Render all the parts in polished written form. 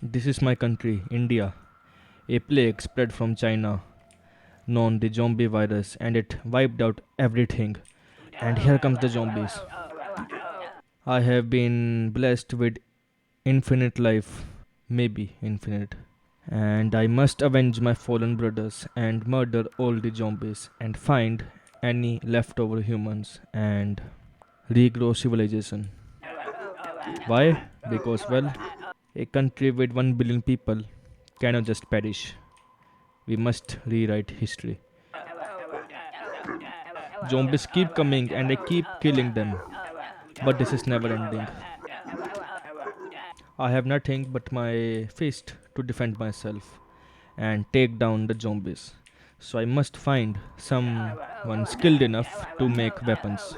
This is my country, India. A plague spread from China, known the zombie virus, and it wiped out everything. And here comes the zombies. I have been blessed with infinite life, maybe infinite. And I must avenge my fallen brothers and murder all the zombies and find any leftover humans and regrow civilization. Why? Because, well, a country with 1 billion people cannot just perish. We must rewrite history. Zombies keep coming and I keep killing them. But this is never ending. I have nothing but my fist to defend myself and take down the zombies. So I must find someone skilled enough to make weapons.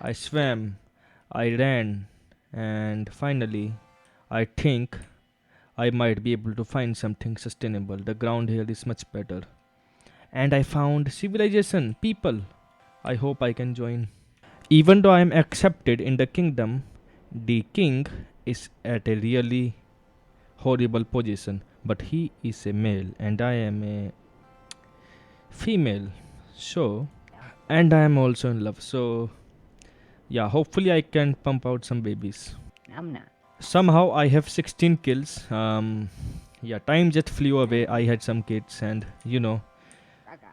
I swam, I ran, and finally, I think I might be able to find something sustainable. The ground here is much better. And I found civilization, people. I hope I can join. Even though I am accepted in the kingdom, the king is at a really horrible position. But he is a male and I am a female. So, and I am also in love. So, yeah, hopefully I can pump out some babies. Somehow I have 16 kills. Yeah, time just flew away. I had some kids, and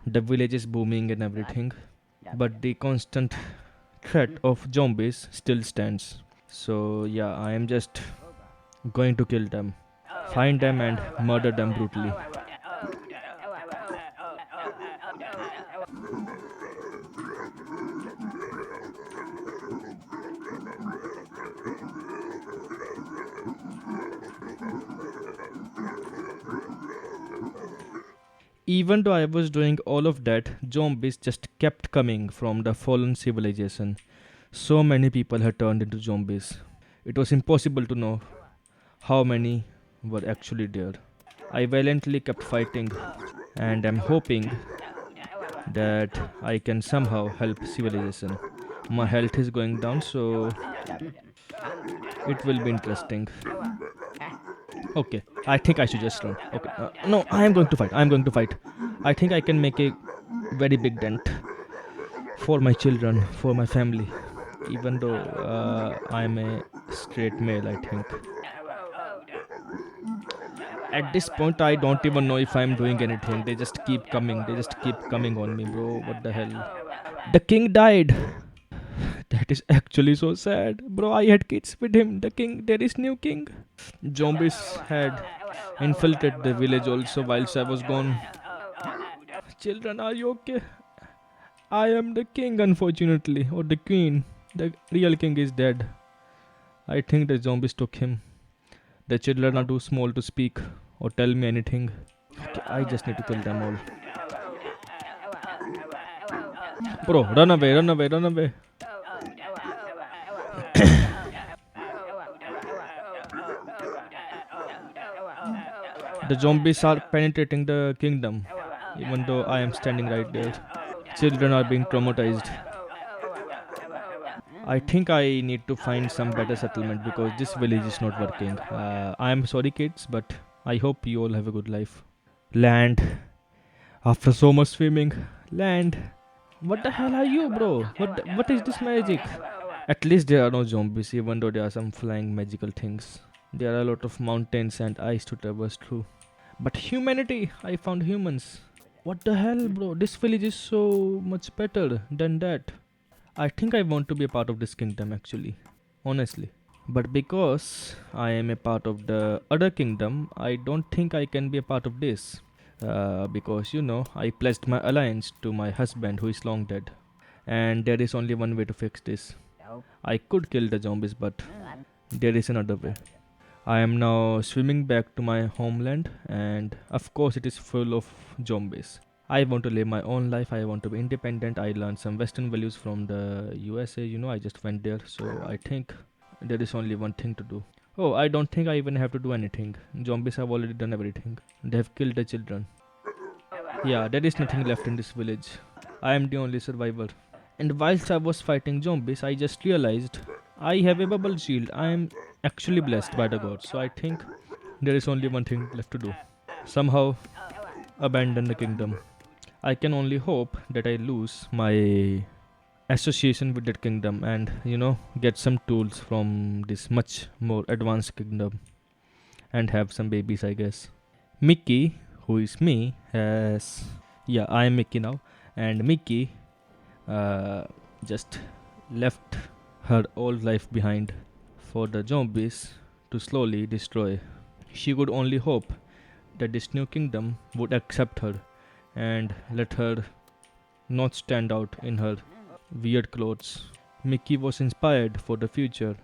the village is booming and everything. But the constant threat of zombies still stands. So, yeah, I am just going to kill them, find them, and murder them brutally. Even though I was doing all of that, zombies just kept coming from the fallen civilization. So many people had turned into zombies. It was impossible to know how many were actually there. I valiantly kept fighting and am hoping that I can somehow help civilization. My health is going down, so it will be interesting. Okay, I think I should just run. Okay, no, I am going to fight. I am going to fight. I think I can make a very big dent for my children, for my family. Even though I am a straight male, I think. At this point, I don't even know if I'm doing anything. They just keep coming. They just keep coming on me, bro. What the hell? The king died. That is actually so sad. Bro, I had kids with him. The king, there is new king. Zombies had infiltrated the village also whilst I was gone. Children, are you okay? I am the king, unfortunately. Or the queen. The real king is dead. I think the zombies took him. The children are too small to speak or tell me anything. Okay, I just need to kill them all. Bro, run away, run away, run away. The zombies are penetrating the kingdom, even though I am standing right there. Children are being traumatized. I think I need to find some better settlement because this village is not working. I am sorry, kids, but I hope you all have a good life. Land. After so much swimming, land. What the hell are you, bro? What is this magic? At least there are no zombies, even though there are some flying magical things. There are a lot of mountains and ice to traverse through. But humanity, I found humans. What the hell, bro? This village is so much better than that. I think I want to be a part of this kingdom actually, honestly. But because I am a part of the other kingdom, I don't think I can be a part of this. Because I pledged my alliance to my husband who is long dead. And there is only one way to fix this. I could kill the zombies, but there is another way. I am now swimming back to my homeland, and of course, it is full of zombies. I want to live my own life. I want to be independent. I learned some Western values from the USA. I just went there, so I think there is only one thing to do. Oh, I don't think I even have to do anything. Zombies have already done everything. They have killed the children. Yeah, there is nothing left in this village. I am the only survivor. And whilst I was fighting zombies, I just realized I have a bubble shield. I am actually blessed by the gods. So I think There is only one thing left to do. Somehow abandon the kingdom. I can only hope that I lose my association with that kingdom and get some tools from this much more advanced kingdom and have some babies, I guess. Mickey, who is me, has. Yeah, I am Mickey now. And Mickey uh, just left her old life behind for the zombies to slowly destroy. She could only hope that this new kingdom would accept her and let her not stand out in her weird clothes. Mickey was inspired for the future,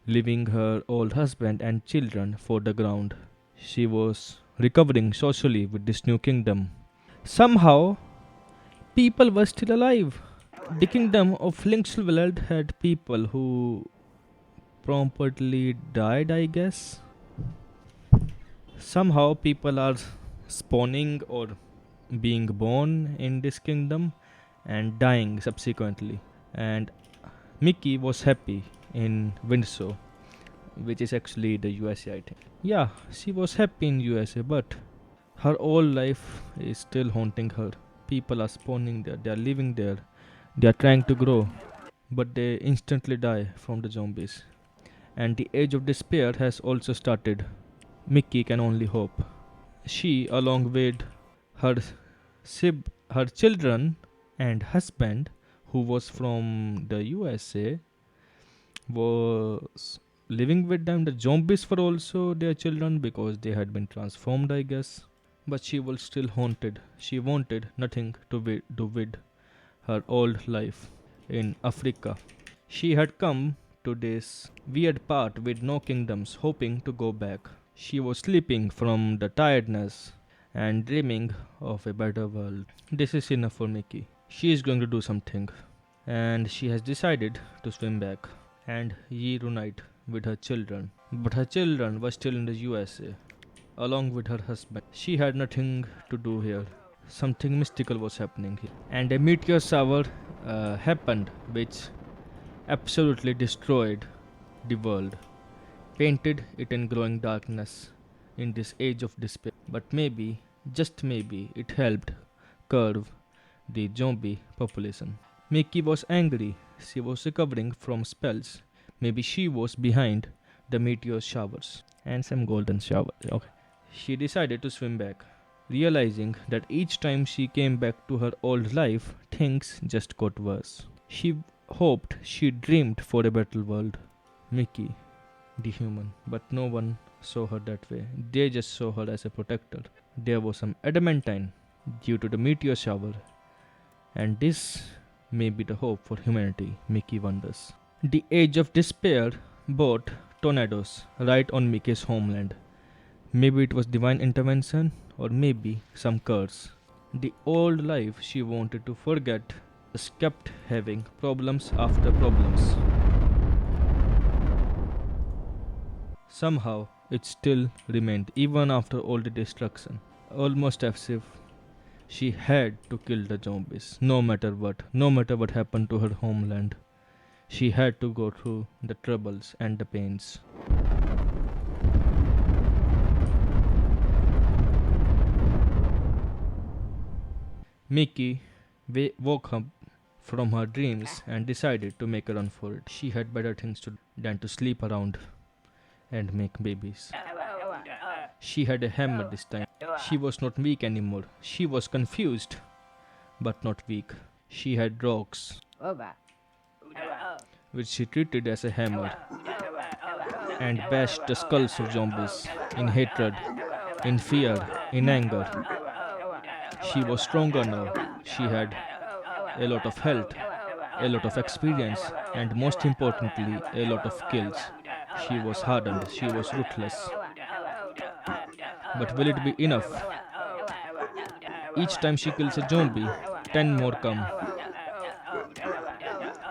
leaving her old husband and children for the ground. She was recovering socially with this new kingdom. Somehow, people were still alive. The kingdom of Linksveld had people who promptly died, I guess. Somehow, people are spawning or being born in this kingdom and dying subsequently. And Mickey was happy in Windsor, which is actually the USA, I think. Yeah, she was happy in USA, but her whole life is still haunting her. People are spawning there, they are living there, they are trying to grow, but they instantly die from the zombies. And the age of despair has also started. Mickey can only hope. She, along with her her children and husband, who was from the USA, was living with them. The zombies were also their children because they had been transformed, I guess. But she was still haunted. She wanted nothing to do with her old life in Africa. She had come to this weird part with no kingdoms, hoping to go back. She was sleeping from the tiredness and dreaming of a better world. This is enough for Mickey. She is going to do something, and she has decided to swim back and reunite with her children. But her children were still in the USA, along with her husband. She had nothing to do here. Something mystical was happening here. And a meteor shower happened, which absolutely destroyed the world, painted it in glowing darkness in this age of despair. But maybe, just maybe, it helped curb the zombie population. Mickey was angry. She was recovering from spells. Maybe she was behind the meteor showers and some golden shower. Okay. She decided to swim back, realizing that each time she came back to her old life, things just got worse. She hoped, she dreamed for a better world. Mickey, the human, but no one saw her that way. They just saw her as a protector. There was some adamantine due to the meteor shower, and this may be the hope for humanity, Mickey wonders. The age of despair brought tornadoes right on Mickey's homeland. Maybe it was divine intervention, or maybe some curse. The old life she wanted to forget just kept having problems after problems. Somehow, it still remained even after all the destruction, almost as if she had to kill the zombies, no matter what happened to her homeland. She had to go through the troubles and the pains. Mickey woke up from her dreams and decided to make a run for it. She had better things to do than to sleep around and make babies. She had a hammer this time. She was not weak anymore. She was confused, but not weak. She had rocks, which she treated as a hammer, and bashed the skulls of zombies in hatred, in fear, in anger. She was stronger now. She had a lot of health, a lot of experience, and most importantly, a lot of kills. She was hardened, she was ruthless. But will it be enough? Each time she kills a zombie, 10 more come.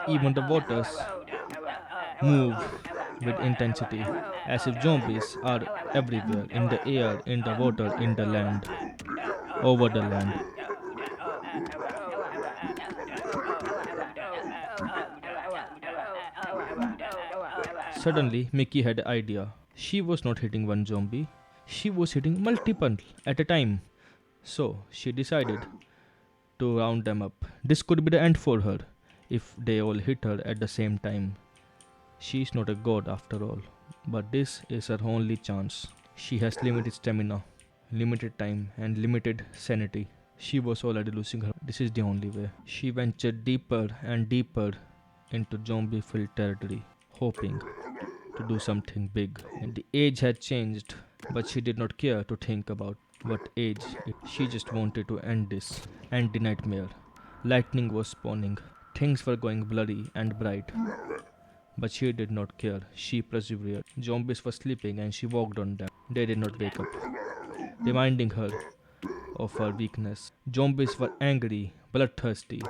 Even the waters move with intensity, as if zombies are everywhere, in the air, in the water, in the land, over the land. Suddenly, Mickey had an idea. She was not hitting one zombie, She was hitting multiple at a time. So she decided to round them up. This could be the end for her if they all hit her at the same time. She is not a god after all, but this is her only chance. She has limited stamina, limited time, and limited sanity. She was already losing her. This is the only way. She ventured deeper and deeper into zombie filled territory, hoping to do something big. And the age had changed, but she did not care to think about what age she just wanted to end this, end the nightmare. Lightning was spawning. Things were going blurry and bright, but she did not care. She persevered. Zombies were sleeping and she walked on them. They did not wake up, reminding her of her weakness. Zombies were angry, bloodthirsty.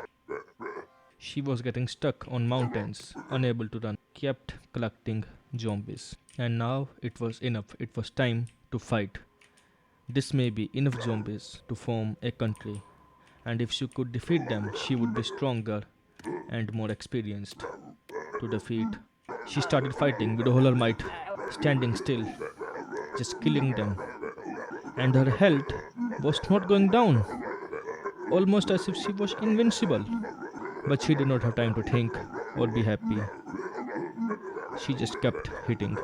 She was getting stuck on mountains, unable to run, kept collecting zombies. And now it was enough. It was time to fight. This may be enough zombies to form a country. And if she could defeat them, she would be stronger and more experienced to defeat. She started fighting with all her might, standing still, just killing them. And her health was not going down, almost as if she was invincible. But she did not have time to think or be happy. She just kept hitting.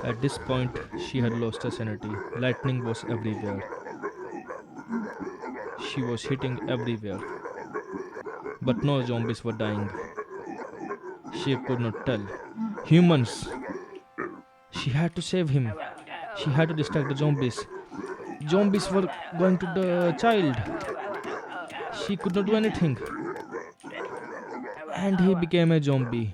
At this point, she had lost her sanity. Lightning was everywhere. She was hitting everywhere. But no zombies were dying. She could not tell. Humans! She had to save him. She had to distract the zombies. Zombies were going to the child. She could not do anything. And he became a zombie.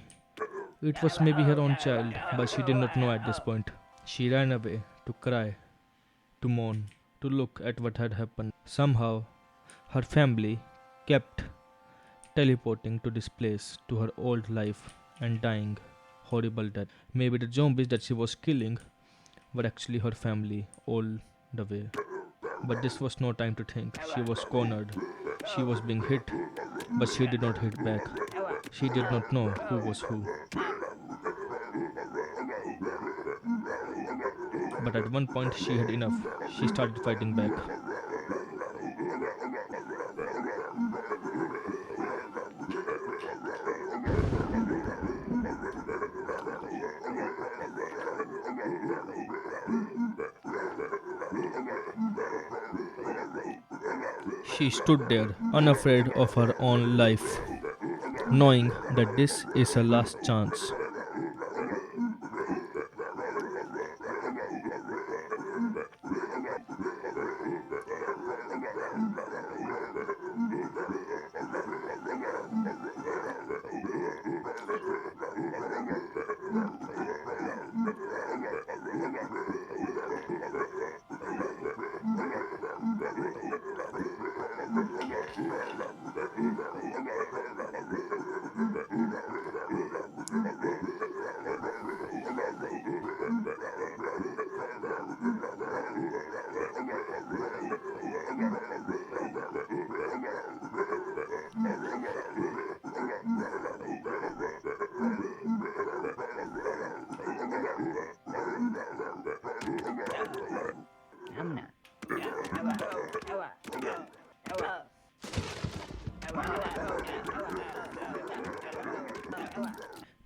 It was maybe her own child, but she did not know at this point. She ran away to cry, to mourn, to look at what had happened. Somehow, her family kept teleporting to this place, to her old life, and dying horrible death. Maybe the zombies that she was killing were actually her family all the way. But this was no time to think. She was cornered. She was being hit, but she did not hit back. She did not know who was who. But at one point she had enough. She started fighting back. She stood there, unafraid of her own life, knowing that this is her last chance.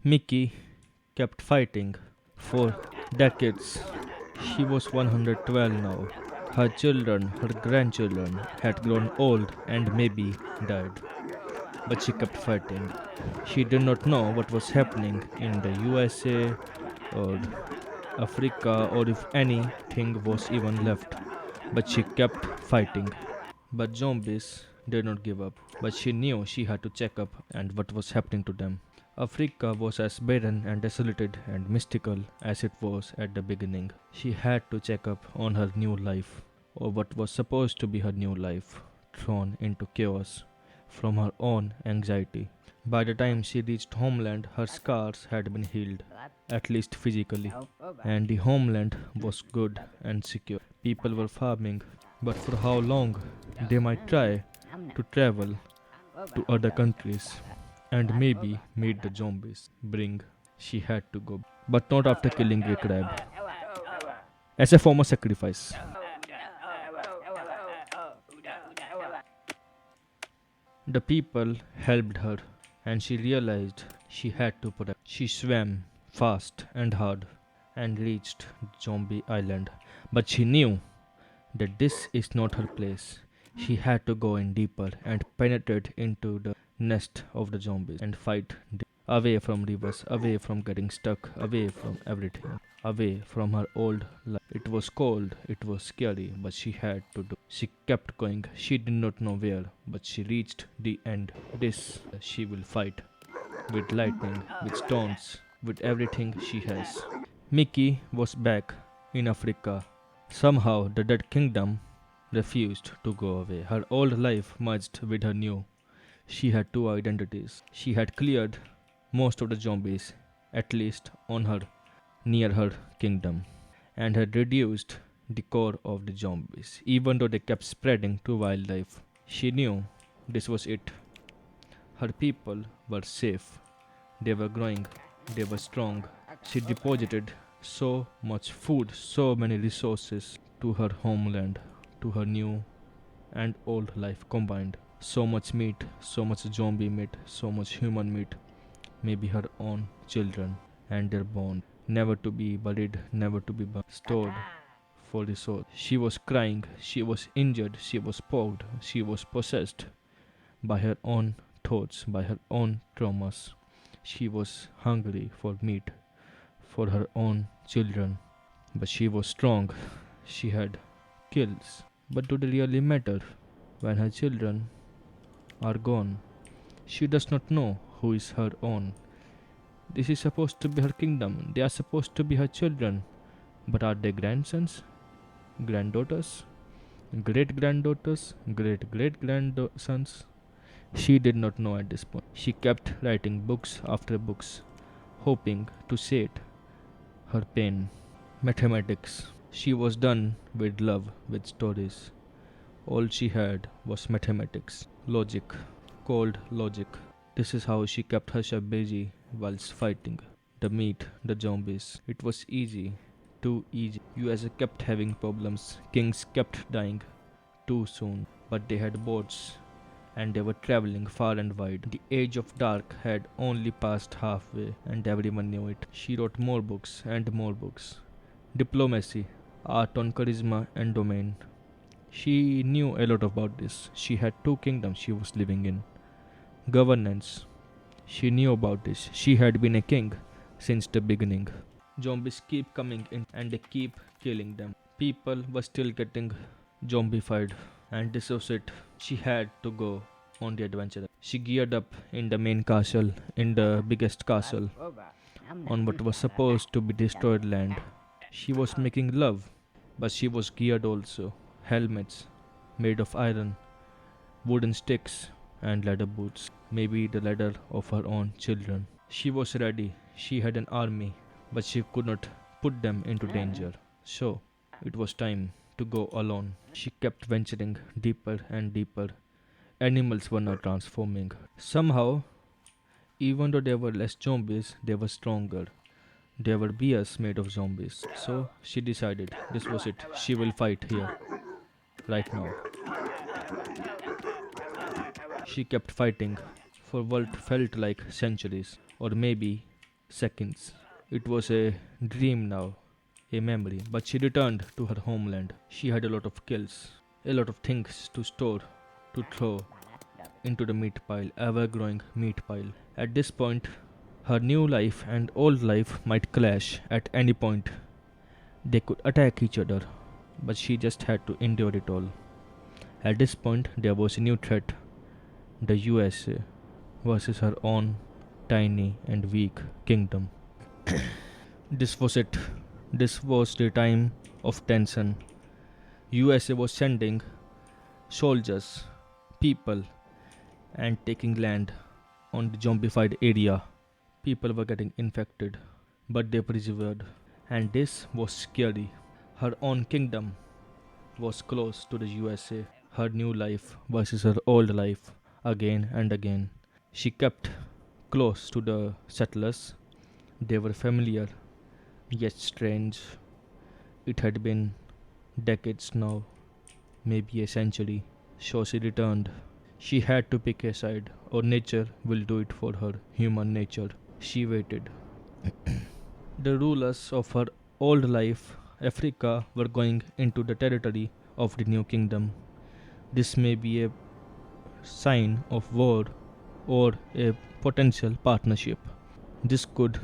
Mickey kept fighting for decades. She was 112 now. Her children, her grandchildren had grown old and maybe died. But she kept fighting. She did not know what was happening in the USA or Africa or if anything was even left. But she kept fighting. But zombies did not give up. But she knew she had to check up and what was happening to them. Africa was as barren and desolated and mystical as it was at the beginning. She had to check up on her new life, or what was supposed to be her new life, thrown into chaos from her own anxiety. By the time she reached homeland, her scars had been healed, at least physically, and the homeland was good and secure. People were farming, but for how long they might try to travel to other countries. and maybe meet the zombies. Bring. She had to go, but not after killing a crab. As a form of sacrifice. The people helped her, and she realized she had to protect. She swam fast and hard and reached Zombie Island, but she knew that this is not her place. She had to go in deeper and penetrate into the nest of the zombies and fight away from rivers, away from getting stuck, away from everything, away from her old life. It was cold, it was scary, but she had to do. She kept going. She did not know where, but she reached the end. This she will fight with lightning, with stones, with everything she has. Mickey was back in Africa. Somehow the dead kingdom refused to go away. Her old life merged with her new. She had two identities. She had cleared most of the zombies, at least on her near her kingdom, and had reduced the core of the zombies, even though they kept spreading to wildlife. She knew this was it. Her people were safe. They were growing. They were strong. She deposited so much food, so many resources to her homeland, to her new and old life combined. So much meat, so much zombie meat, so much human meat, maybe her own children and their bond, never to be buried, never to be stored for resource. She was crying, she was injured, she was poked, she was possessed by her own thoughts, by her own traumas. She was hungry for meat, for her own children, but she was strong. She had kills. But do they really matter when her children are gone? She does not know who is her own. This is supposed to be her kingdom. They are supposed to be her children. But are they grandsons? Granddaughters? Great granddaughters? Great great grandsons? She did not know at this point. She kept writing books after books, hoping to sate her pain. Mathematics. She was done with love, with stories. All she had was mathematics, logic, cold logic. This is how she kept herself busy whilst fighting the meat, the zombies. It was easy, too easy. USA kept having problems. Kings kept dying too soon, but they had boats and they were traveling far and wide. The age of dark had only passed halfway, and everyone knew it. She wrote more books and more books. Diplomacy, art on charisma and domain. She knew a lot about this. She had two kingdoms she was living in. Governance. She knew about this. She had been a king since the beginning. Zombies keep coming in and they keep killing them. People were still getting zombified, and this was it. She had to go on the adventure. She geared up in the main castle, in the biggest castle, on what was supposed to be destroyed land. She was making love, but she was geared also. Helmets made of iron, wooden sticks, and leather boots. Maybe the leather of her own children. She was ready. She had an army, but she could not put them into danger. So, it was time to go alone. She kept venturing deeper and deeper. Animals were not transforming. Somehow, even though there were less zombies, they were stronger. There were bears made of zombies. So she decided this was it. She will fight here, right now. She kept fighting for what felt like centuries, or maybe seconds. It was a dream now, a memory, but she returned to her homeland. She had a lot of kills, a lot of things to store, to throw into the meat pile, ever growing meat pile. At this point, her new life and old life might clash at any point. They could attack each other, but she just had to endure it all. At this point, there was a new threat, the USA versus her own tiny and weak kingdom. This was it. This was the time of tension. USA was sending soldiers, people, and taking land on the zombified area. People were getting infected, but they persevered. And this was scary. Her own kingdom was close to the USA. Her new life versus her old life, again and again. She kept close to the settlers. They were familiar, yet strange. It had been decades now, maybe a century. So she returned. She had to pick a side, or nature will do it for her, human nature. She waited. The rulers of her old life, Africa, were going into the territory of the new kingdom. This may be a sign of war or a potential partnership. This could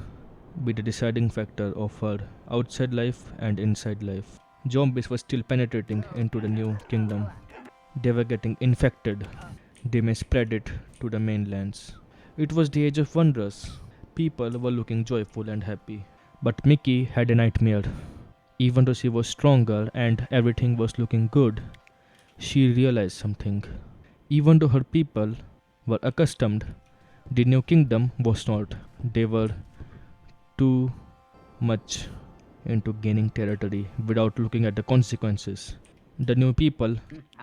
be the deciding factor of her outside life and inside life. Zombies were still penetrating into the new kingdom. They were getting infected. They may spread it to the mainlands. It was the age of wonders. People were looking joyful and happy. But Mickey had a nightmare. Even though she was stronger and everything was looking good, she realized something. Even though her people were accustomed, the new kingdom was not. They were too much into gaining territory without looking at the consequences. The new people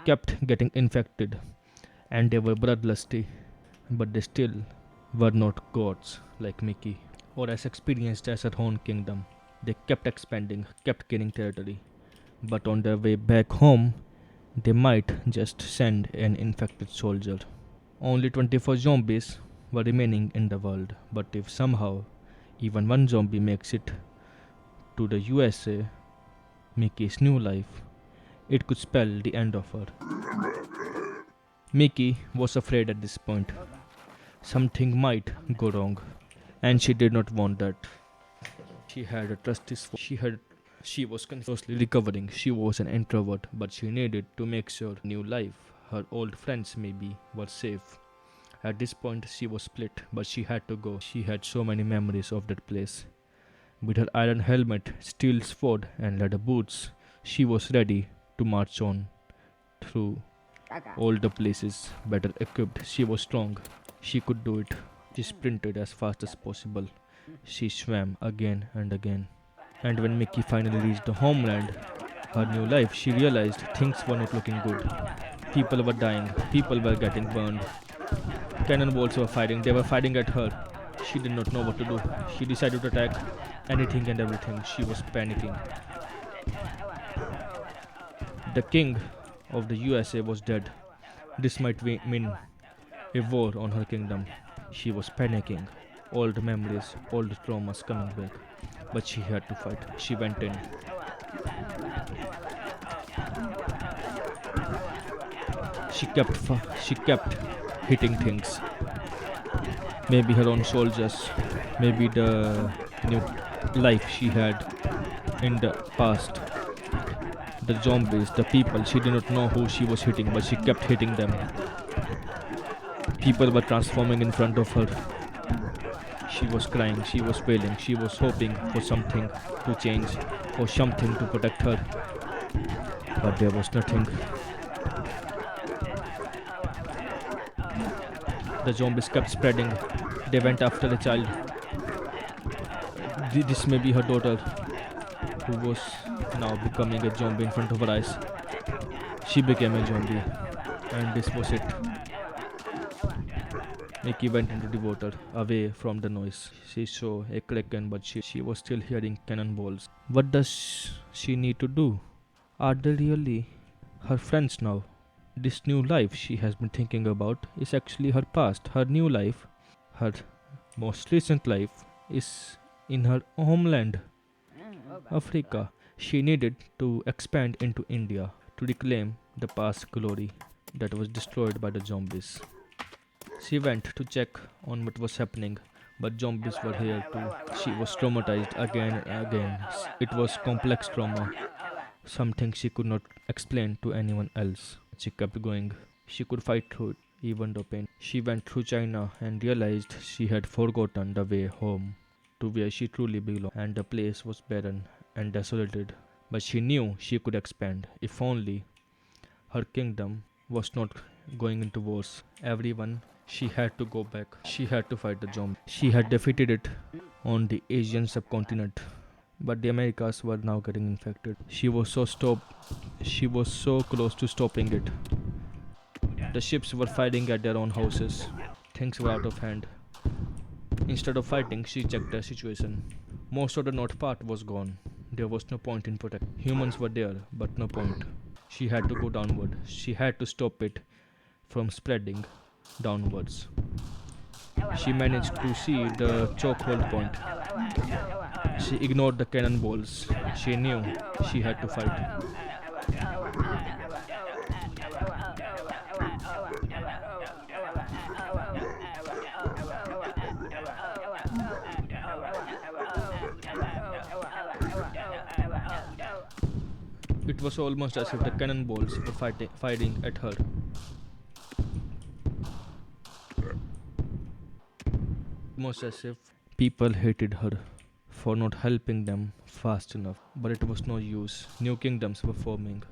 kept getting infected and they were bloodlusty, but they still were not gods like Mickey or as experienced as her own kingdom. They kept expanding, kept gaining territory, but on their way back home, they might just send an infected soldier. Only 24 zombies were remaining in the world, but if somehow even one zombie makes it to the USA, Mickey's new life, it could spell the end of her. Mickey was afraid at this point. Something might go wrong, and she did not want that. She had a trusty she was continuously recovering. She was an introvert, but she needed to make sure new life, her old friends maybe, were safe. At this point she was split, but she had to go. She had so many memories of that place. With her iron helmet, steel sword and leather boots, she was ready to march on through all the places, better equipped. She was strong. She could do it. She sprinted as fast as possible. She swam again and again. And when Mickey finally reached the homeland, her new life, she realized things were not looking good. People were dying, people were getting burned. Cannonballs were firing, they were firing at her. She did not know what to do. She decided to attack anything and everything. She was panicking. The king of the USA was dead. This might mean a war on her kingdom. She was panicking. Old memories, old traumas coming back. But she had to fight. She went in. She kept hitting things. Maybe her own soldiers. Maybe the new life she had in the past. The zombies, the people. She did not know who she was hitting, but she kept hitting them. People were transforming in front of her. She was crying, she was wailing, she was hoping for something to change, for something to protect her. But there was nothing. The zombies kept spreading. They went after the child. This may be her daughter, who was now becoming a zombie in front of her eyes. She became a zombie, and this was it. Nikki went into the water, away from the noise. She saw a kraken, but she was still hearing cannonballs. What does she need to do? Are they really her friends now? This new life she has been thinking about is actually her past. Her new life, her most recent life, is in her homeland, Africa. She needed to expand into India to reclaim the past glory that was destroyed by the zombies. She went to check on what was happening, but zombies were here too. She was traumatized again and again. It was complex trauma, something she could not explain to anyone else. She kept going. She could fight through it, even though pain. She went through China and realized she had forgotten the way home, to where she truly belonged, and the place was barren and desolated. But she knew she could expand, if only her kingdom was not going into wars. Everyone, she had to go back. She had to fight the zombie. She had defeated it on the Asian subcontinent, but the Americas were now getting infected. She was so close to stopping it. The ships were fighting at their own houses. Things were out of hand. Instead of fighting, she checked the situation. Most of the north part was gone. There was no point in protect. Humans were there, but no point. She had to go downward. She had to stop it from spreading downwards. She managed to see the chokehold point. She ignored the cannonballs. She knew she had to fight. It was almost as if the cannonballs were firing at her. Almost as if people hated her for not helping them fast enough. But it was no use. New kingdoms were forming.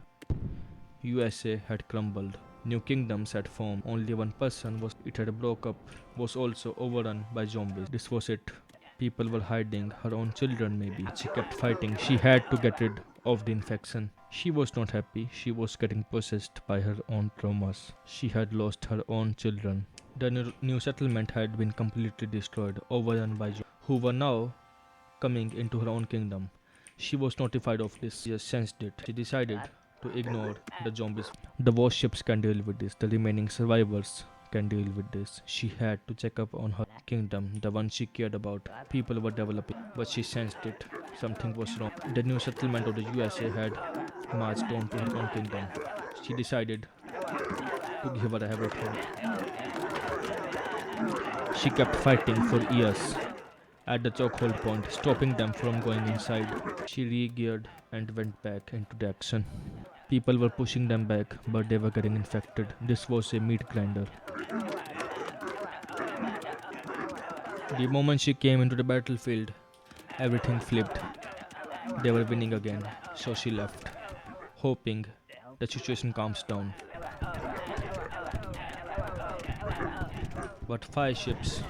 USA had crumbled. New kingdoms had formed. Only one person was it had broke up was also overrun by zombies. This was it. People were hiding, her own children maybe. She kept fighting. She had to get rid of the infection. She was not happy. She was getting possessed by her own traumas. She had lost her own children. The new settlement had been completely destroyed, overrun by zombies, who were now coming into her own kingdom. She was notified of this. She sensed it. She decided to ignore the zombies. The warships can deal with this. The remaining survivors can deal with this. She had to check up on her kingdom, the one she cared about. People were developing, but she sensed it. Something was wrong. The new settlement of the USA had marched on to her own kingdom. She decided to give her everything. She kept fighting for years at the chokehold point, stopping them from going inside. She re-geared and went back into the action. People were pushing them back, but they were getting infected. This was a meat grinder. The moment she came into the battlefield, everything flipped. They were winning again, so she left, hoping the situation calms down. But 5 ships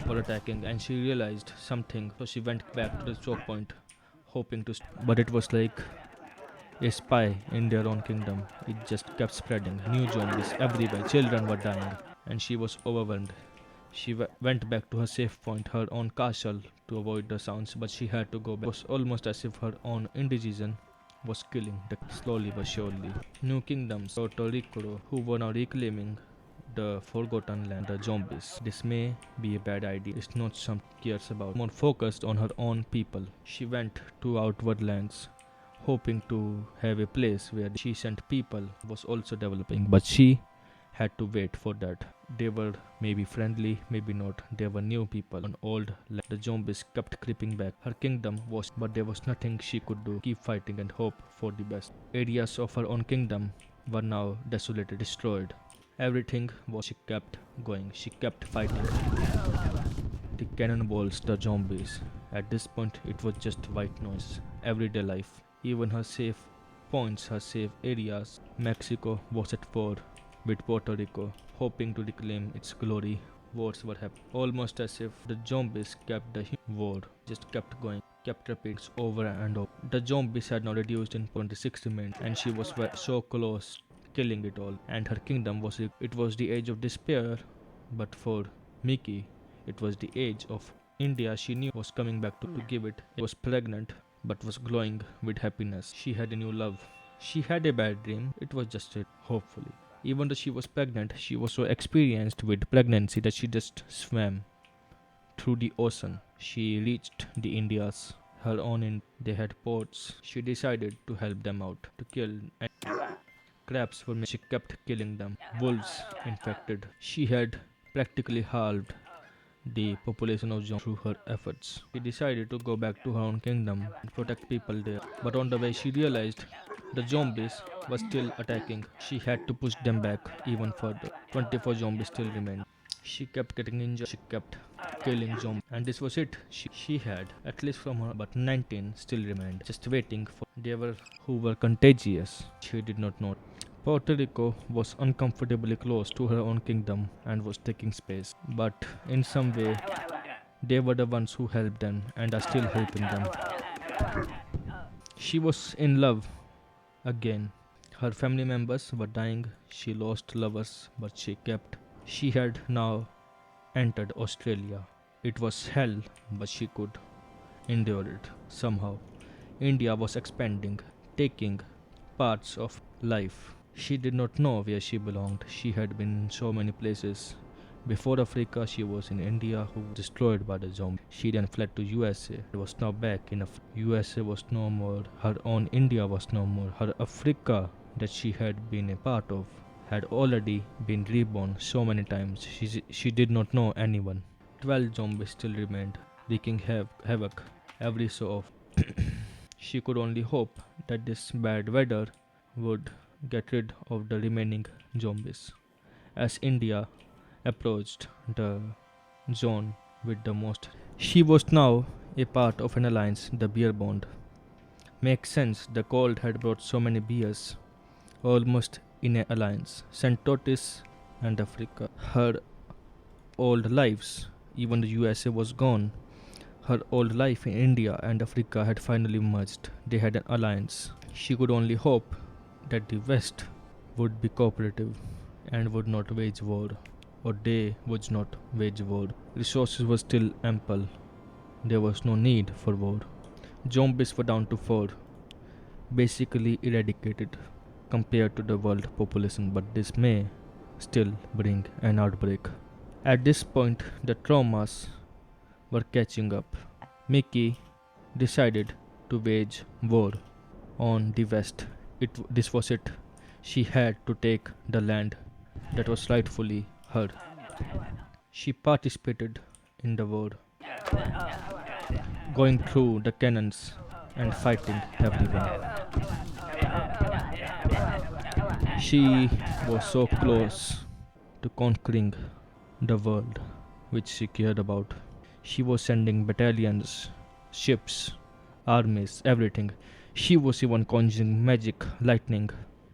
were attacking, and she realized something, so she went back to the choke point, hoping to. But it was like a spy in their own kingdom. It just kept spreading. New zombies everywhere. Children were dying, and she was overwhelmed. She went back to her safe point, her own castle, to avoid the sounds, but she had to go back. It was almost as if her own indecision was killing the slowly but surely. New kingdoms, Puerto Rico, who were now reclaiming the forgotten land, the zombies. This may be a bad idea. It's not some cares about. More focused on her own people. She went to outward lands, hoping to have a place where she sent people was also developing, but she had to wait for that. They were maybe friendly, maybe not. They were new people on old land. The zombies kept creeping back. Her kingdom was, but there was nothing she could do. Keep fighting and hope for the best. Areas of her own kingdom were now desolated, destroyed. Everything was. She kept going. She kept fighting. The cannonballs, the zombies. At this point, it was just white noise. Everyday life. Even her safe points, her safe areas. Mexico was at war with Puerto Rico, hoping to reclaim its glory. Wars were happening. Almost as if the zombies kept the war. Just kept going. Kept repeating over and over. The zombies had now reduced in 26 remained, and she was so close killing it all. And her kingdom was. It was the age of despair, but for Mickey, it was the age of India. She knew was coming back to give it. It was pregnant, but was glowing with happiness. She had a new love. She had a bad dream. It was just it, hopefully. Even though she was pregnant, she was so experienced with pregnancy that she just swam through the ocean. She reached the Indias, her own they had ports. She decided to help them out, to kill and crabs were she kept killing them. Wolves infected. She had practically halved the population of zombies through her efforts. She decided to go back to her own kingdom and protect people there. But on the way she realized the zombies were still attacking. She had to push them back even further. 24 zombies still remained. She kept getting injured. She kept killing zombies. And this was it. She had, at least from her, but 19 still remained. Just waiting for they were who were contagious. She did not know. Puerto Rico was uncomfortably close to her own kingdom and was taking space. But in some way, they were the ones who helped them and are still helping them. She was in love again. Her family members were dying. She lost lovers, but she kept. She had now entered Australia. It was hell, but she could endure it somehow. India was expanding, taking parts of life. She did not know where she belonged. She had been in so many places. Before Africa, she was in India, who was destroyed by the zombie. She then fled to USA. Was now back in USA was no more. Her own India was no more. Her Africa that she had been a part of had already been reborn so many times. She did not know anyone. 12 zombies still remained, wreaking havoc every so often. She could only hope that this bad weather would get rid of the remaining zombies. As India approached the zone with the most, she was now a part of an alliance, the beer bond. Makes sense, the cold had brought so many beers, almost in an alliance. Saint Totis and Africa. Her old lives, even the USA was gone. Her old life in India and Africa had finally merged. They had an alliance. She could only hope that the West would be cooperative and would not wage war, or they would not wage war. Resources were still ample. There was no need for war. Zombies were down to 4, basically eradicated compared to the world population, but this may still bring an outbreak. At this point, the traumas were catching up. Mickey decided to wage war on the West. This was it. She had to take the land that was rightfully her. She participated in the war, going through the cannons and fighting everyone. She was so close to conquering the world which she cared about. She was sending battalions, ships, armies, everything. She was even conjuring magic, lightning.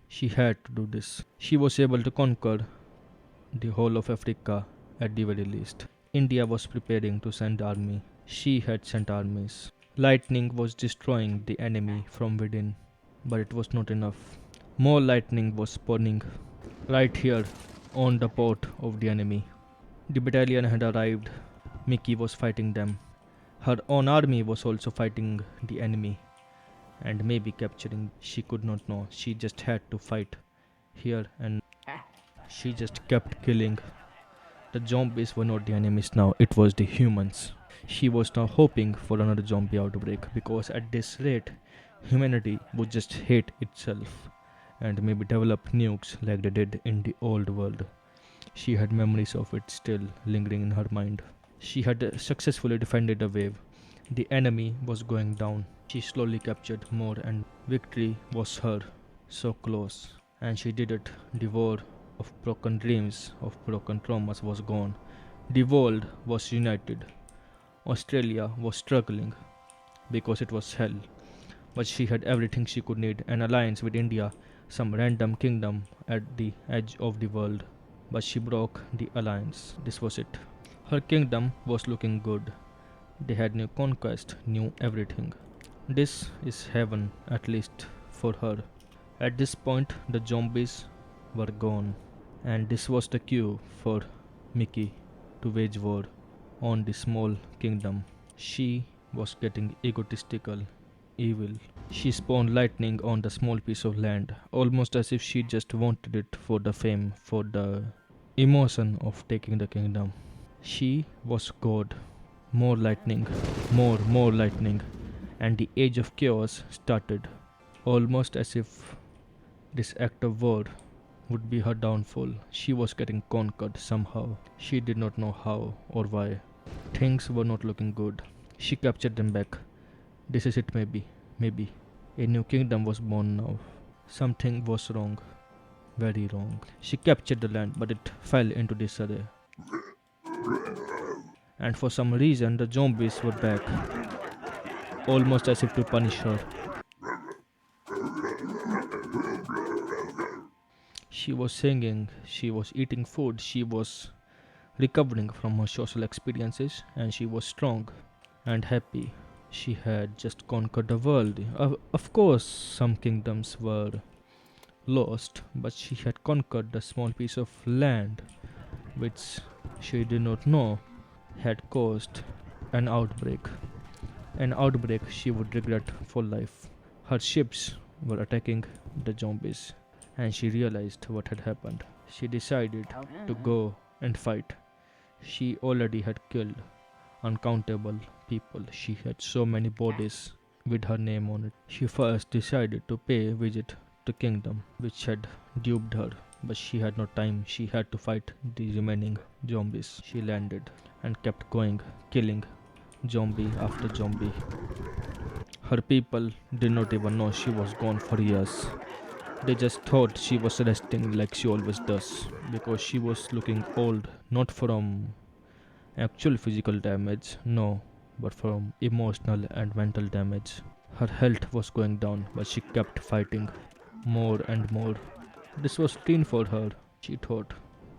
She had to do this. She was able to conquer the whole of Africa at the very least. India was preparing to send army. She had sent armies. Lightning was destroying the enemy from within, but it was not enough. More lightning was spawning right here on the port of the enemy. The battalion had arrived. Mickey was fighting them. Her own army was also fighting the enemy and maybe capturing. She could not know. She just had to fight here and she just kept killing. The zombies were not the enemies now, it was the humans. She was now hoping for another zombie outbreak because at this rate, humanity would just hate itself and maybe develop nukes like they did in the old world. She had memories of it still lingering in her mind. She had successfully defended the wave. The enemy was going down. She slowly captured more and victory was her, so close. And she did it. The war of broken dreams, of broken traumas was gone. The world was united. Australia was struggling because it was hell. But she had everything she could need, an alliance with India, some random kingdom at the edge of the world. But she broke the alliance. This was it. Her kingdom was looking good. They had new conquest, new everything. This is heaven, at least for her. At this point, the zombies were gone, and this was the cue for Mickey to wage war on the small kingdom. She was getting egotistical, evil. She spawned lightning on the small piece of land, almost as if she just wanted it for the fame, for the emotion of taking the kingdom. She was God. More lightning, more lightning, and the age of chaos started, almost as if this act of war would be her downfall. She was getting conquered somehow. She did not know how or why. Things were not looking good. She captured them back. This is it, maybe. Maybe. A new kingdom was born now. Something was wrong. Very wrong. She captured the land, but it fell into disarray. And for some reason, the zombies were back, almost as if to punish her. She was singing, she was eating food, she was recovering from her social experiences, and she was strong and happy. She had just conquered the world. Of course, some kingdoms were lost, but she had conquered the small piece of land which she did not know had caused an outbreak. An outbreak she would regret for life. Her ships were attacking the zombies, and she realized what had happened. She decided to go and fight. She already had killed uncountable people. She had so many bodies with her name on it. She first decided to pay a visit to kingdom which had duped her, but she had no time. She had to fight the remaining zombies. She landed and kept going, killing zombie after zombie. Her people did not even know she was gone for years. They just thought she was resting like she always does because she was looking old, not from actual physical damage, no, but from emotional and mental damage. Her health was going down, but she kept fighting more and more. This was routine for her, she thought.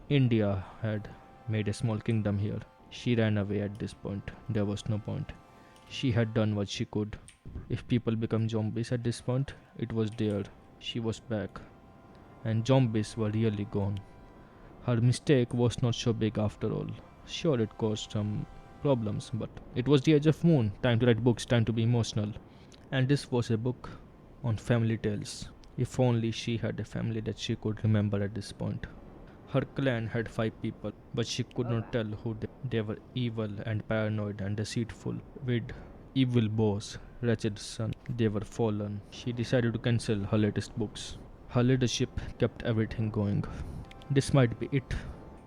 India had made a small kingdom here. She ran away at this point. There was no point. She had done what she could. If people become zombies at this point, it was there. She was back. And zombies were really gone. Her mistake was not so big after all. Sure, it caused some problems, but it was the age of moon. Time to write books, time to be emotional. And this was a book on family tales. If only she had a family that she could remember at this point. Her clan had 5 people, but she could not tell who they were. Evil and paranoid and deceitful, with evil boss, wretched son. They were fallen. She decided to cancel her latest books. Her leadership kept everything going. This might be it.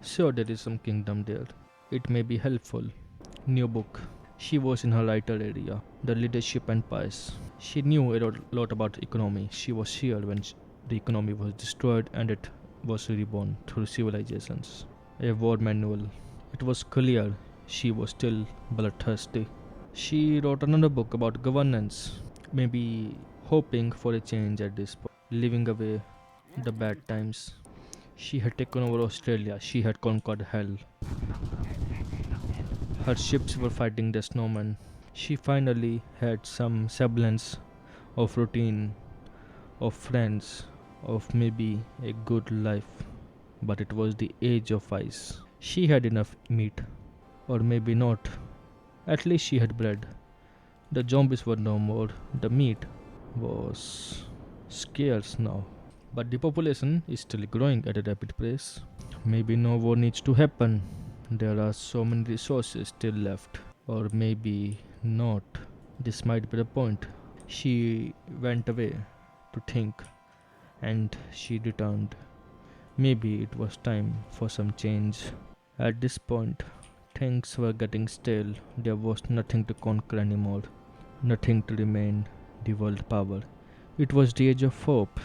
Sure, there is some kingdom there. It may be helpful. New book. She was in her writer area, the leadership and pies. She knew a lot about economy. She was here when the economy was destroyed and it was reborn through civilizations. A war manual. It was clear she was still bloodthirsty. She wrote another book about governance, maybe hoping for a change at this point, living away the bad times. She had taken over Australia. She had conquered hell. Her ships were fighting the snowmen. She finally had some semblance of routine, of friends, of maybe a good life. But it was the age of ice. She had enough meat, or maybe not. At least she had bread. The zombies were no more. The meat was scarce now. But the population is still growing at a rapid pace. Maybe no war needs to happen. There are so many resources still left. Or maybe not. This might be the point. She went away to think and she returned. Maybe it was time for some change. At this point, things were getting stale. There was nothing to conquer anymore, nothing to remain the world power. It was the age of hope,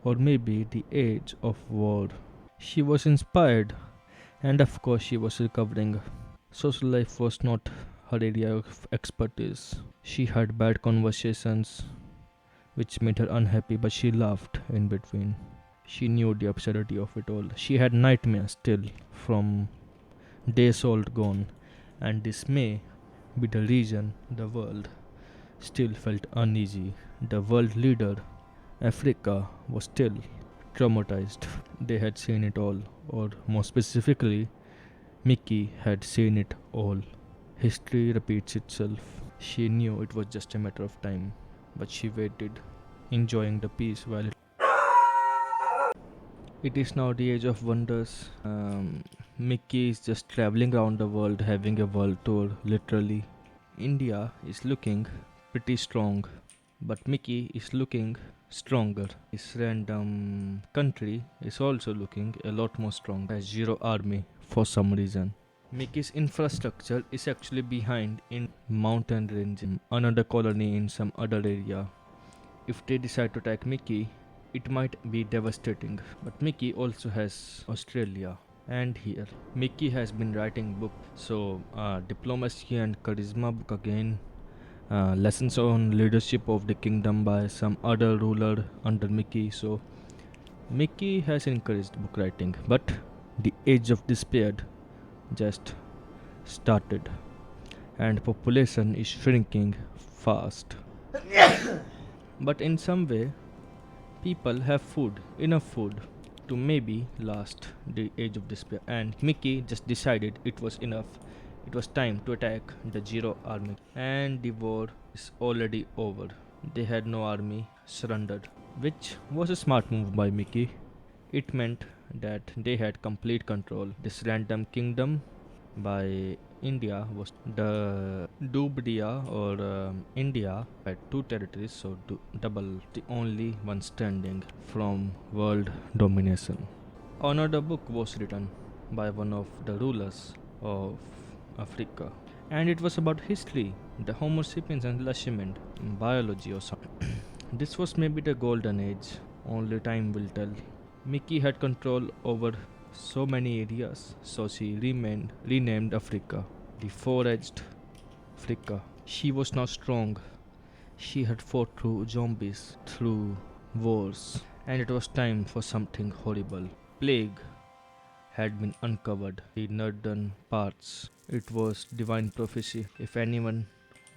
or maybe the age of war. She was inspired, and of course, she was recovering. Social life was not her area of expertise. She had bad conversations, which made her unhappy, but she laughed in between. She knew the absurdity of it all. She had nightmares still from days old gone, and this may be the reason the world still felt uneasy. The world leader, Africa, was still traumatized. They had seen it all, or more specifically, Mickey had seen it all. History repeats itself. She knew it was just a matter of time, but she waited, enjoying the peace while it is now the age of wonders. Mickey is just traveling around the world, having a world tour, literally. India is looking pretty strong, but Mickey is looking stronger. This random country is also looking a lot more strong. Has zero army for some reason. Mickey's infrastructure is actually behind in mountain range, another colony in some other area. If they decide to attack Mickey, it might be devastating. But Mickey also has Australia and here. Mickey has been writing book, so diplomacy and charisma book again. Lessons on leadership of the kingdom by some other ruler under Mickey. So Mickey has encouraged book writing, but the age of despair just started, and population is shrinking fast. But in some way, people have food, enough food to maybe last the age of despair. And Mickey just decided it was enough. It was time to attack the Zero army, and the war is already over. They had no army, surrendered, which was a smart move by Mickey. It meant that they had complete control. This random kingdom by India was the Dubdia or India had two territories, so double the only one standing from world domination. Another book was written by one of the rulers of Africa, and it was about history, the Homo sapiens and enlightenment, biology or something. This was maybe the golden age, only time will tell. Mickey had control over so many areas, so she renamed Africa the Four Edged Africa. She was now strong. She had fought through zombies, through wars, and it was time for something horrible. Plague had been uncovered, the northern parts. It was divine prophecy. If anyone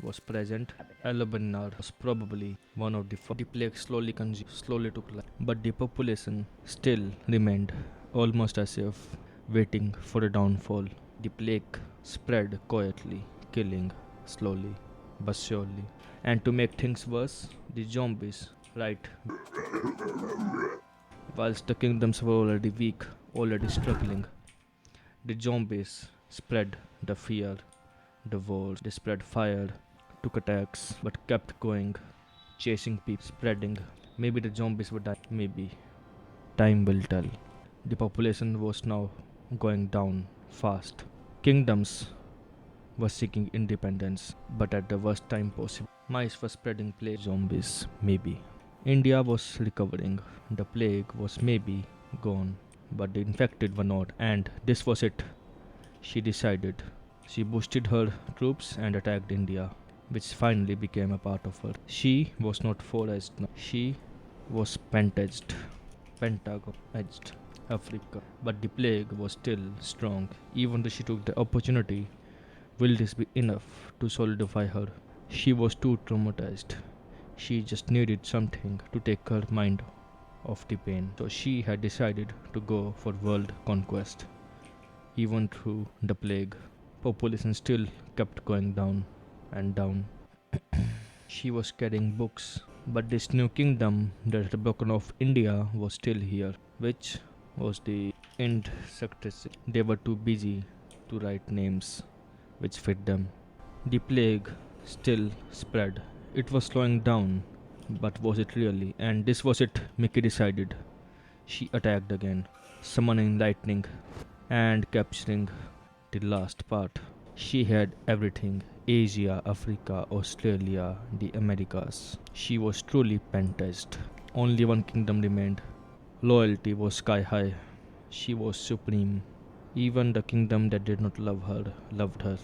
was present, Alobanar was probably one of the plague slowly consumed, slowly took life. But the population still remained, almost as if waiting for a downfall. The plague spread quietly, killing slowly but surely. And to make things worse, the zombies, right, whilst the kingdoms were already weak, already struggling, the zombies spread the fear, the wars, they spread fire, took attacks, but kept going, chasing people, spreading. Maybe the zombies would die, maybe. Time will tell. The population was now going down fast. Kingdoms were seeking independence, but at the worst time possible. Mice were spreading plague, zombies, maybe. India was recovering. The plague was maybe gone, but the infected were not, and this was it. She decided. She boosted her troops and attacked India, which finally became a part of her. She was not four-edged now. She was pentagon-edged Africa. But the plague was still strong. Even though she took the opportunity, will this be enough to solidify her? She was too traumatized. She just needed something to take her mind off the pain. So she had decided to go for world conquest. Even through the plague, population still kept going down and down. She was carrying books, but this new kingdom that had broken off India was still here, which was the insecticide. They were too busy to write names which fit them. The plague still spread. It was slowing down, but was it really? And this was it, Mickey decided. She attacked again, summoning lightning and capturing the last part. She had everything: Asia, Africa, Australia, the Americas. She was truly pentest. Only one kingdom remained. Loyalty was sky high. She was supreme. Even the kingdom that did not love her loved her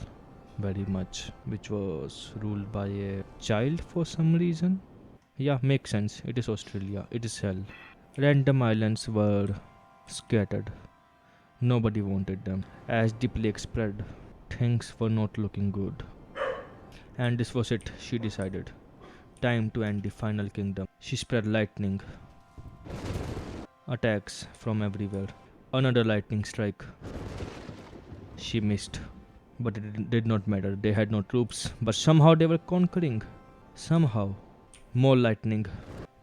very much, which was ruled by a child for some reason. Yeah, makes sense. It is Australia. It is hell. Random islands were scattered. Nobody wanted them. As the plague spread, things were not looking good. And this was it, she decided. Time to end the final kingdom. She spread lightning, attacks from everywhere. Another lightning strike. She missed. But it did not matter. They had no troops, but somehow they were conquering. Somehow. More lightning.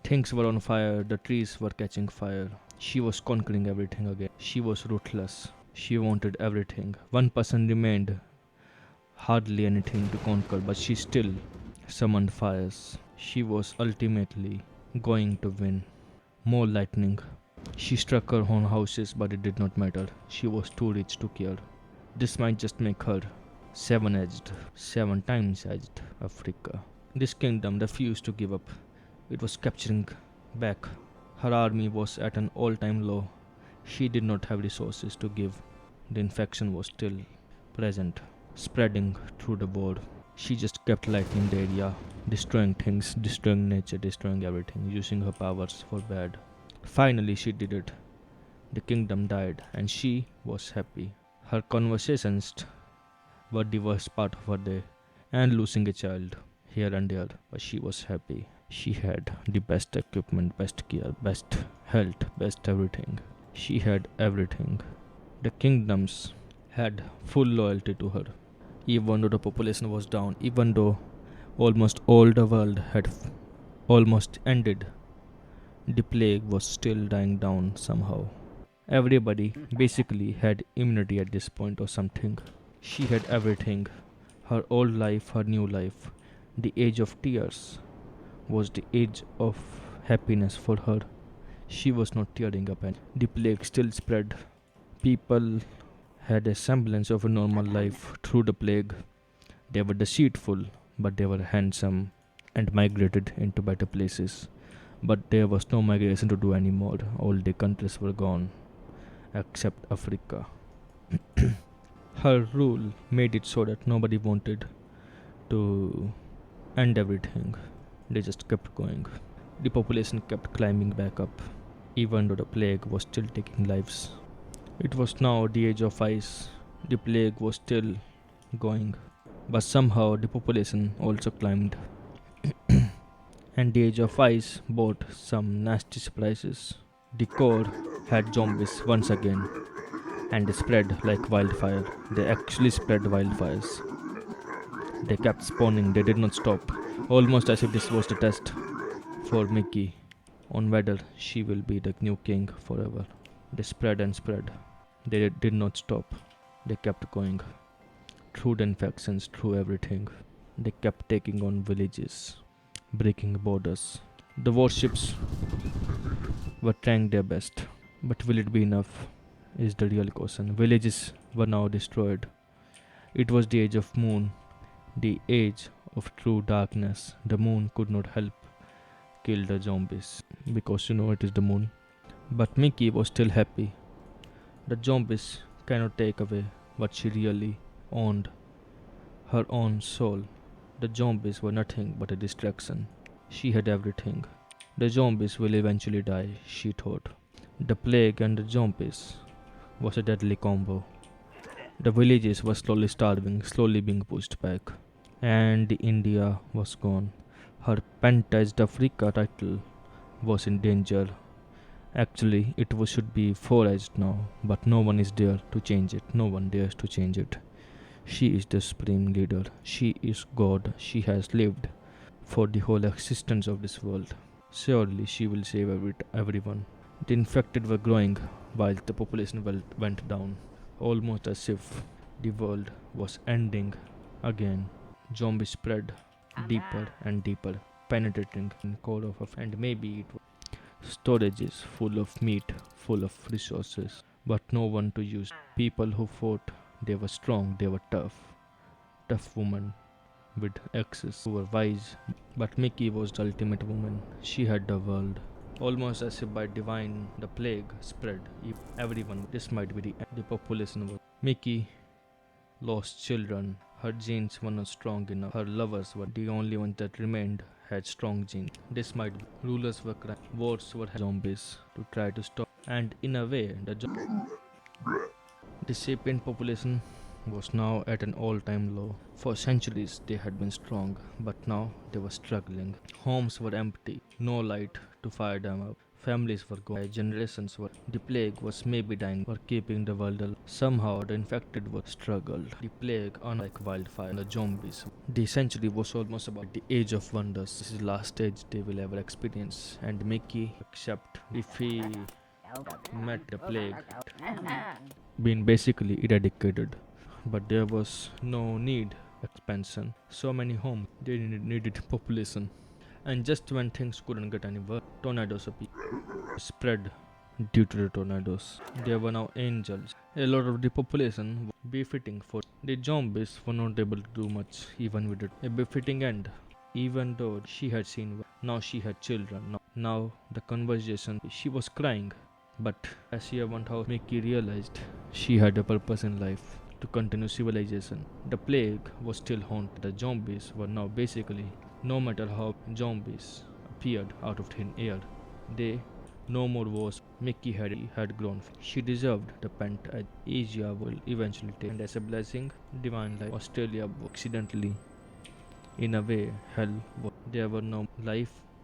Things were on fire. The trees were catching fire. She was conquering everything again. She was ruthless. She wanted everything. One person remained. Hardly anything to conquer, but she still summoned fires. She was ultimately going to win. More lightning. She struck her own houses, but it did not matter. She was too rich to care. This might just make her seven-edged, 7 times edged Africa. This kingdom refused to give up. It was capturing back. Her army was at an all-time low. She did not have resources to give. The infection was still present, spreading through the world. She just kept lightening the area, destroying things, destroying nature, destroying everything, using her powers for bad. Finally, she did it. The kingdom died, and she was happy. Her conversations were the worst part of her day, and losing a child here and there, but she was happy. She had the best equipment, best gear, best health, best everything. She had everything. The kingdoms had full loyalty to her. Even though the population was down, even though almost all the world had almost ended, the plague was still dying down somehow. Everybody basically had immunity at this point or something. She had everything, her old life, her new life. The age of tears was the age of happiness for her. She was not tearing up, and the plague still spread. People had a semblance of a normal life through the plague. They were deceitful, but they were handsome and migrated into better places. But there was no migration to do anymore. All the countries were gone except Africa. Her rule made it so that nobody wanted to end everything. They just kept going. The population kept climbing back up, even though the plague was still taking lives. It was now the age of ice. The plague was still going, but somehow the population also climbed. And the age of ice brought some nasty surprises. The core had zombies once again, and they spread like wildfire. They actually spread wildfires. They kept spawning, they did not stop, almost as if this was the test for Mickey on whether she will be the new king forever. They spread and spread. They did not stop. They kept going. Through the infections, through everything. They kept taking on villages, breaking borders. The warships were trying their best. But will it be enough? Is the real question. Villages were now destroyed. It was the age of moon, the age of true darkness. The moon could not help kill the zombies because it is the moon. But Mickey was still happy. The zombies cannot take away what she really owned, her own soul. The zombies were nothing but a distraction. She had everything. The zombies will eventually die, she thought. The plague and the zombies was a deadly combo. The villages were slowly starving, slowly being pushed back. And India was gone. Her Pentized Africa title was in danger. Actually, it should be four-edged now, but no one is there to change it. No one dares to change it. She is the supreme leader. She is God. She has lived for the whole existence of this world. Surely she will save everyone. The infected were growing while the population went down, almost as if the world was ending again. Zombies spread deeper and deeper, penetrating in core of and maybe it was storages full of meat, full of resources, but no one to use. People who fought, they were strong, they were tough women with axes who were wise. But Mickey was the ultimate woman. She had the world. Almost as if by divine, the plague spread. Everyone, this might be the population was. Mickey lost children. Her genes were not strong enough. Her lovers were the only ones that remained had strong genes. This might be. Rulers were crying. Wars were zombies to try to stop. And in a way, the sapient population was now at an all-time low. For centuries they had been strong, but now they were struggling. Homes were empty, no light to fire them up. Families were gone, generations were. The plague was maybe dying or keeping the world alive. Somehow the infected were struggled. The plague, unlike wildfire, the zombies. The century was almost about the age of wonders. This is the last stage they will ever experience. And Mickey, except if he met the plague, been basically eradicated. But there was no need expansion. So many homes, they needed population. And just when things couldn't get any worse, tornadoes spread due to the tornadoes. There were now angels. A lot of the population was befitting for the zombies were not able to do much even with it. A befitting end. Even though she had seen, now she had children. Now the conversation, she was crying. But as she went out, Mickey realized she had a purpose in life to continue civilization. The plague was still haunted. The zombies were now basically, no matter how zombies appeared out of thin air, they no more wars. Mickey had grown. She deserved the pent Asia will eventually take. And as a blessing, divine life, Australia accidentally, in a way, hell. There were no life